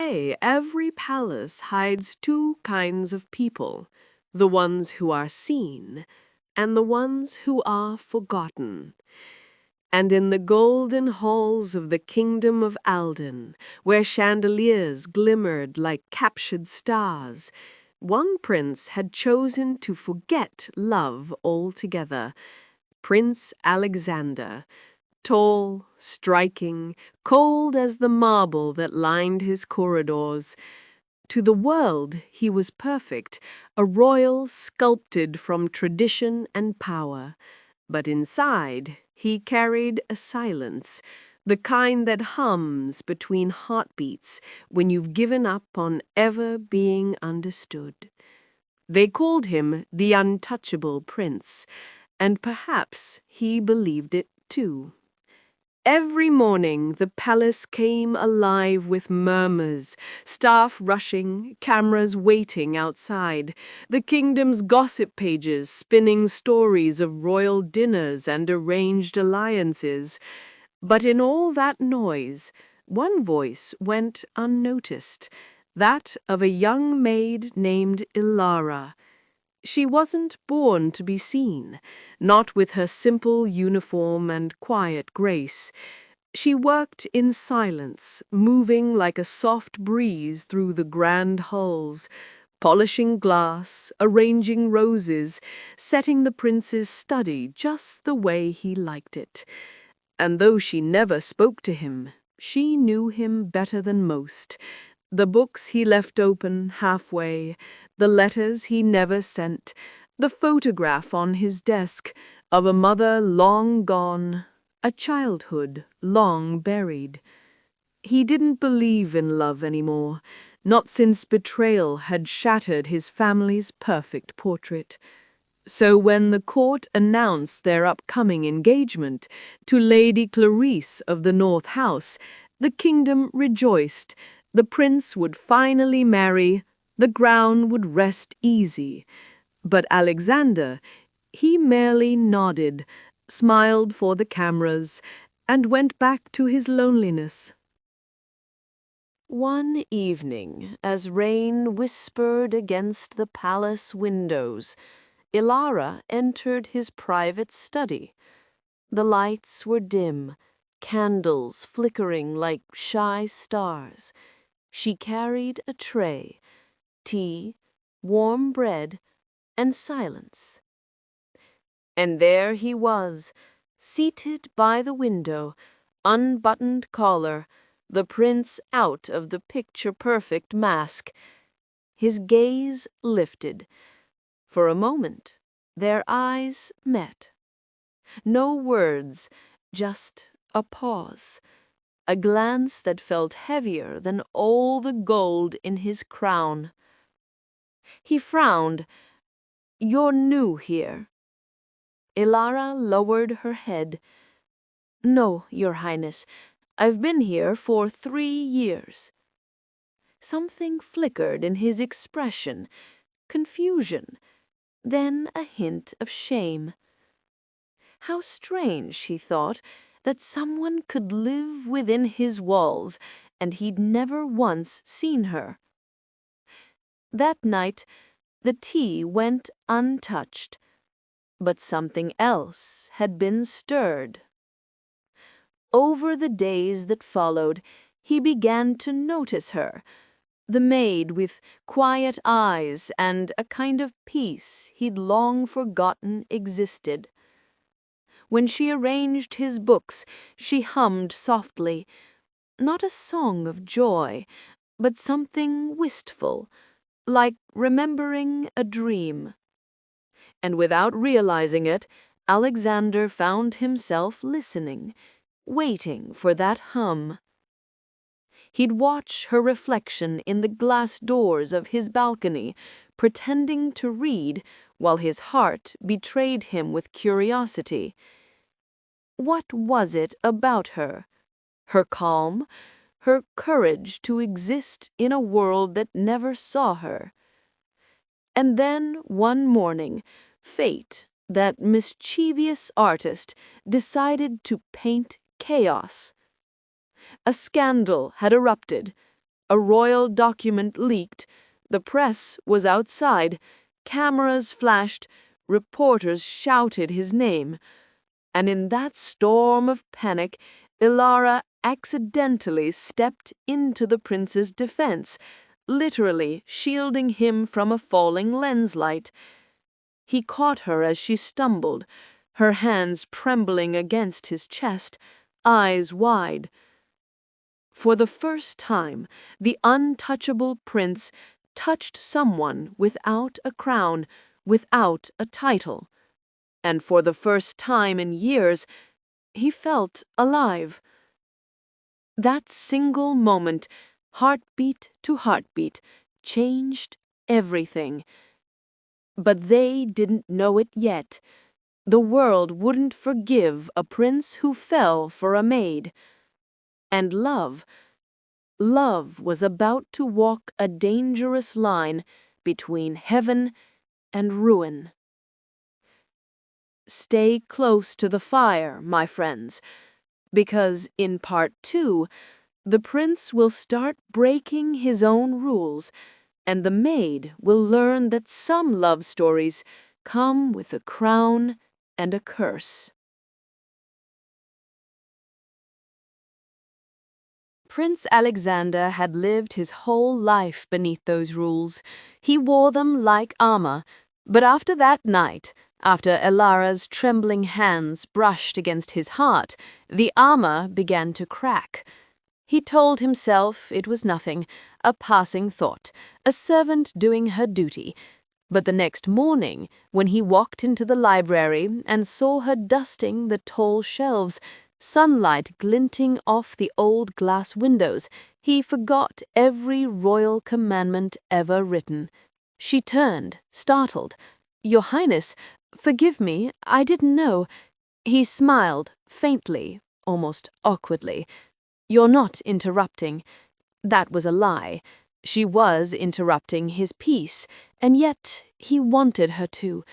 say every palace hides two kinds of people, the ones who are seen and the ones who are forgotten. And in the golden halls of the kingdom of Alden, where chandeliers glimmered like captured stars, one prince had chosen to forget love altogether. Prince Alexander, tall, striking, cold as the marble that lined his corridors. To the world he was perfect, a royal sculpted from tradition and power. But inside he carried a silence, the kind that hums between heartbeats when you've given up on ever being understood. They called him the untouchable prince, and perhaps he believed it too. Every morning the palace came alive with murmurs, staff rushing, cameras waiting outside, the kingdom's gossip pages spinning stories of royal dinners and arranged alliances. But in all that noise, one voice went unnoticed, that of a young maid named Ilara. She wasn't born to be seen, not with her simple uniform and quiet grace. She worked in silence, moving like a soft breeze through the grand halls, polishing glass, arranging roses, setting the prince's study just the way he liked it. And though she never spoke to him, she knew him better than most. The books he left open halfway, the letters he never sent, the photograph on his desk of a mother long gone, a childhood long buried. He didn't believe in love anymore, not since betrayal had shattered his family's perfect portrait. So when the court announced their upcoming engagement to Lady Clarice of the North House, the kingdom rejoiced. The prince would finally marry, the ground would rest easy. But Alexander, he merely nodded, smiled for the cameras, and went back to his loneliness. One evening, as rain whispered against the palace windows, Ilara entered his private study. The lights were dim, candles flickering like shy stars. She carried a tray, tea, warm bread, and silence. And there he was, seated by the window, unbuttoned collar, the prince out of the picture-perfect mask. His gaze lifted. For a moment, their eyes met. No words, just a pause. A glance that felt heavier than all the gold in his crown. He frowned. "You're new here." Ilara lowered her head. "No, Your Highness. I've been here for 3 years." Something flickered in his expression, confusion, then a hint of shame. How strange, he thought, that someone could live within his walls, and he'd never once seen her. That night, the tea went untouched, but something else had been stirred. Over the days that followed, he began to notice her, the maid with quiet eyes and a kind of peace he'd long forgotten existed. When she arranged his books, she hummed softly, not a song of joy, but something wistful, like remembering a dream. And without realizing it, Alexander found himself listening, waiting for that hum. He'd watch her reflection in the glass doors of his balcony, pretending to read while his heart betrayed him with curiosity. What was it about her? Her calm, her courage to exist in a world that never saw her. And then, one morning, fate, that mischievous artist, decided to paint chaos. A scandal had erupted. A royal document leaked. The press was outside. Cameras flashed. Reporters shouted his name. And in that storm of panic, Ilara accidentally stepped into the prince's defense, literally shielding him from a falling lens light. He caught her as she stumbled, her hands trembling against his chest, eyes wide. For the first time, the untouchable prince touched someone without a crown, without a title. And for the first time in years, he felt alive. That single moment, heartbeat to heartbeat, changed everything. But they didn't know it yet. The world wouldn't forgive a prince who fell for a maid. And love was about to walk a dangerous line between heaven and ruin. Stay close to the fire, my friends, because in part 2, the prince will start breaking his own rules, and the maid will learn that some love stories come with a crown and a curse. Prince Alexander had lived his whole life beneath those rules. He wore them like armor, but after that night, after Ilara's trembling hands brushed against his heart, the armor began to crack. He told himself it was nothing, a passing thought, a servant doing her duty. But the next morning, when he walked into the library and saw her dusting the tall shelves, sunlight glinting off the old glass windows, he forgot every royal commandment ever written. She turned, startled. "Your Highness, forgive me, I didn't know." He smiled, faintly, almost awkwardly. "You're not interrupting." That was a lie. She was interrupting his peace, and yet he wanted her to.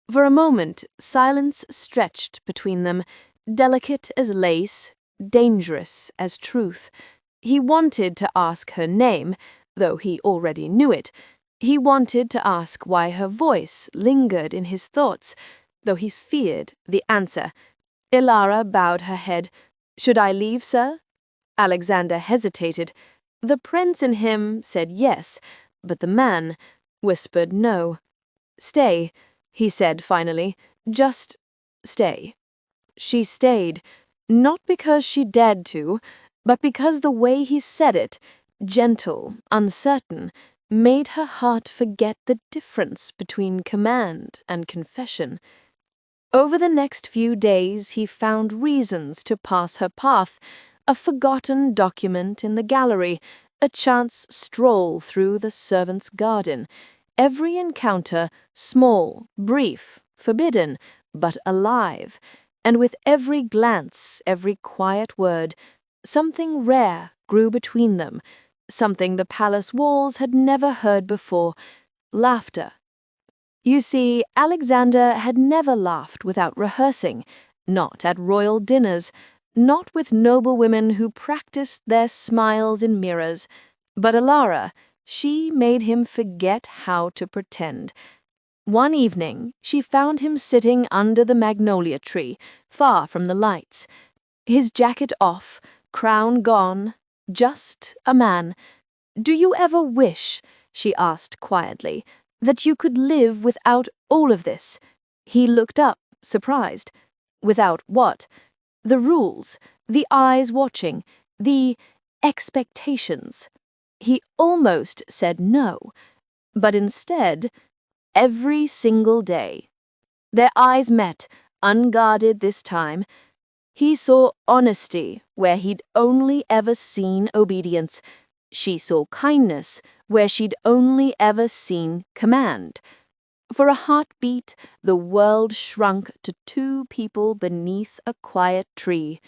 For a moment, silence stretched between them, delicate as lace, dangerous as truth. He wanted to ask her name, though he already knew it. He wanted to ask why her voice lingered in his thoughts, though he feared the answer. Ilara bowed her head. "Should I leave, sir?" Alexander hesitated. The prince in him said yes, but the man whispered no. "Stay," he said finally. "Just stay." She stayed, not because she dared to, but because the way he said it, gentle, uncertain, made her heart forget the difference between command and confession. Over the next few days he found reasons to pass her path, a forgotten document in the gallery, a chance stroll through the servants' garden. Every encounter, small, brief, forbidden, but alive. And with every glance, every quiet word, something rare grew between them, something the palace walls had never heard before: laughter. You see, Alexander had never laughed without rehearsing, not at royal dinners, not with noble women who practiced their smiles in mirrors. But Ilara, she made him forget how to pretend. One evening, she found him sitting under the magnolia tree, far from the lights. His jacket off, crown gone, just a man. "Do you ever wish," she asked quietly, "that you could live without all of this?" He looked up, surprised. "Without what?" "The rules, the eyes watching, the expectations." He almost said no, but instead, every single day. Their eyes met, unguarded this time. He saw honesty where he'd only ever seen obedience. She saw kindness where she'd only ever seen command. For a heartbeat, the world shrunk to two people beneath a quiet tree,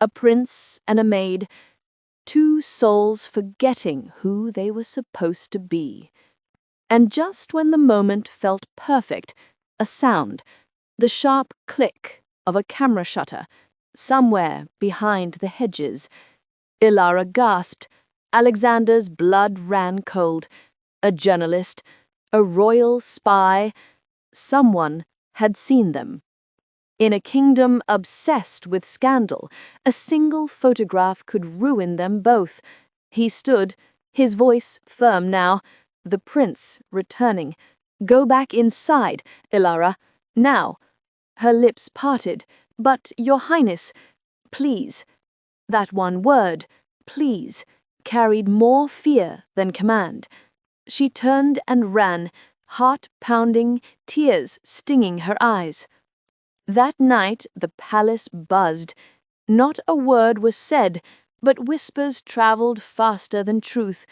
a prince and a maid, two souls forgetting who they were supposed to be. And just when the moment felt perfect, a sound, the sharp click of a camera shutter, somewhere behind the hedges. Ilara gasped. Alexander's blood ran cold. A journalist, a royal spy, someone had seen them. In a kingdom obsessed with scandal, a single photograph could ruin them both. He stood, his voice firm now, the prince returning. "Go back inside, Ilara, now." Her lips parted. "But, Your Highness, please." That one word, please, carried more fear than command. She turned and ran, heart pounding, tears stinging her eyes. That night the palace buzzed. Not a word was said, but whispers traveled faster than truth.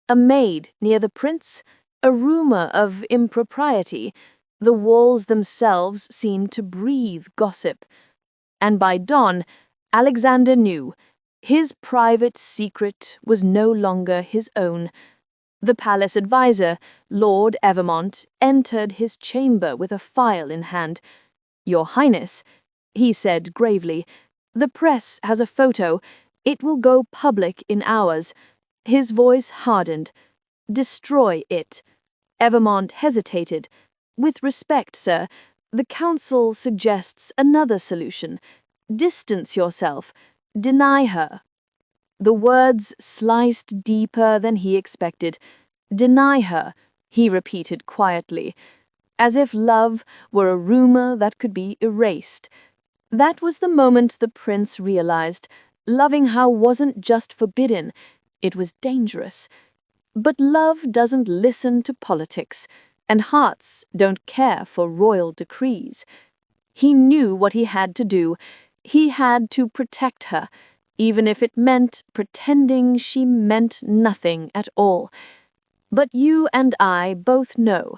A maid near the prince, a rumor of impropriety. The walls themselves seemed to breathe gossip. And by dawn, Alexander knew his private secret was no longer his own. The palace advisor, Lord Evermont, entered his chamber with a file in hand. "Your Highness," he said gravely, "the press has a photo. It will go public in hours." His voice hardened. "Destroy it." Evermont hesitated. "With respect, sir, the council suggests another solution. Distance yourself. Deny her." The words sliced deeper than he expected. "Deny her," he repeated quietly, as if love were a rumor that could be erased. That was the moment the prince realized loving her wasn't just forbidden, it was dangerous. But love doesn't listen to politics, and hearts don't care for royal decrees. He knew what he had to do. He had to protect her, even if it meant pretending she meant nothing at all. But you and I both know,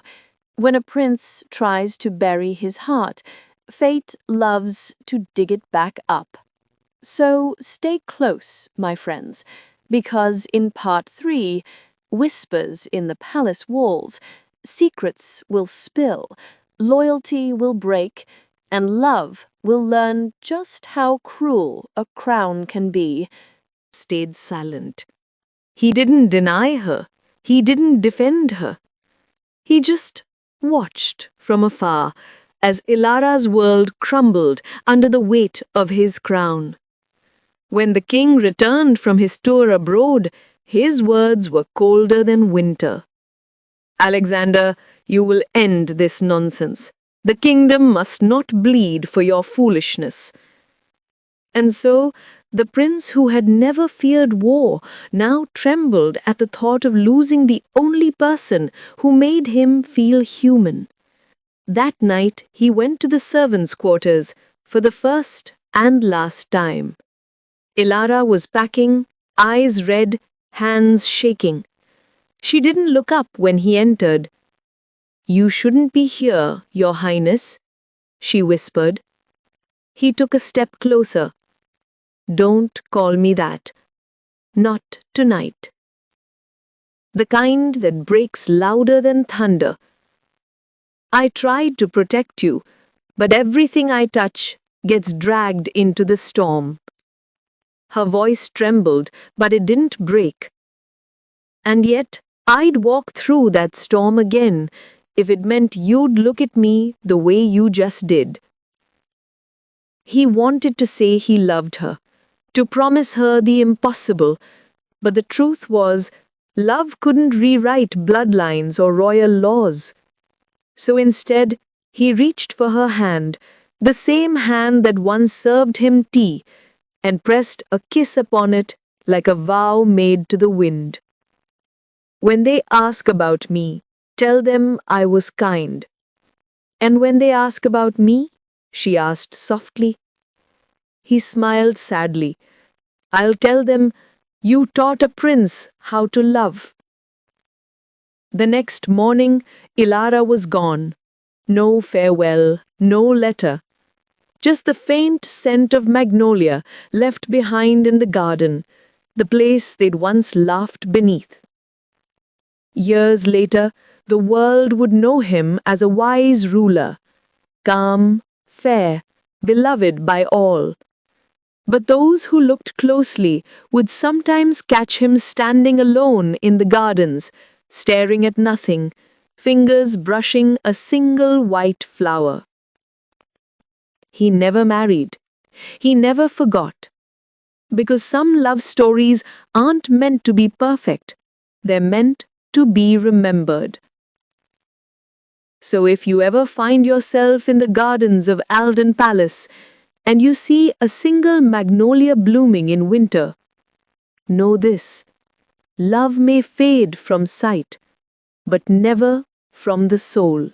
when a prince tries to bury his heart, fate loves to dig it back up. So stay close, my friends, because in part 3, whispers in the palace walls, secrets will spill, loyalty will break, and love will learn just how cruel a crown can be. Stayed silent. He didn't deny her. He didn't defend her. He just watched from afar as Ilara's world crumbled under the weight of his crown. When the king returned from his tour abroad, his words were colder than winter. "Alexander, you will end this nonsense. The kingdom must not bleed for your foolishness." And so, the prince who had never feared war now trembled at the thought of losing the only person who made him feel human. That night he went to the servants' quarters for the first and last time. Ilara was packing, eyes red, hands shaking. She didn't look up when he entered. "You shouldn't be here, Your Highness," she whispered. He took a step closer. "Don't call me that. Not tonight." The kind that breaks louder than thunder. "I tried to protect you, but everything I touch gets dragged into the storm." Her voice trembled, but it didn't break. "And yet, I'd walk through that storm again if it meant you'd look at me the way you just did." He wanted to say he loved her, to promise her the impossible, but the truth was, love couldn't rewrite bloodlines or royal laws. So instead, he reached for her hand, the same hand that once served him tea, and pressed a kiss upon it like a vow made to the wind. "When they ask about me, tell them I was kind." "And when they ask about me?" she asked softly. He smiled sadly. "I'll tell them you taught a prince how to love." The next morning, Ilara was gone. No farewell, no letter. Just the faint scent of magnolia left behind in the garden, the place they'd once laughed beneath. Years later, the world would know him as a wise ruler, calm, fair, beloved by all. But those who looked closely would sometimes catch him standing alone in the gardens, staring at nothing, fingers brushing a single white flower. He never married. He never forgot. Because some love stories aren't meant to be perfect. They're meant to be remembered. So if you ever find yourself in the gardens of Alden Palace and you see a single magnolia blooming in winter, know this: love may fade from sight, but never from the soul.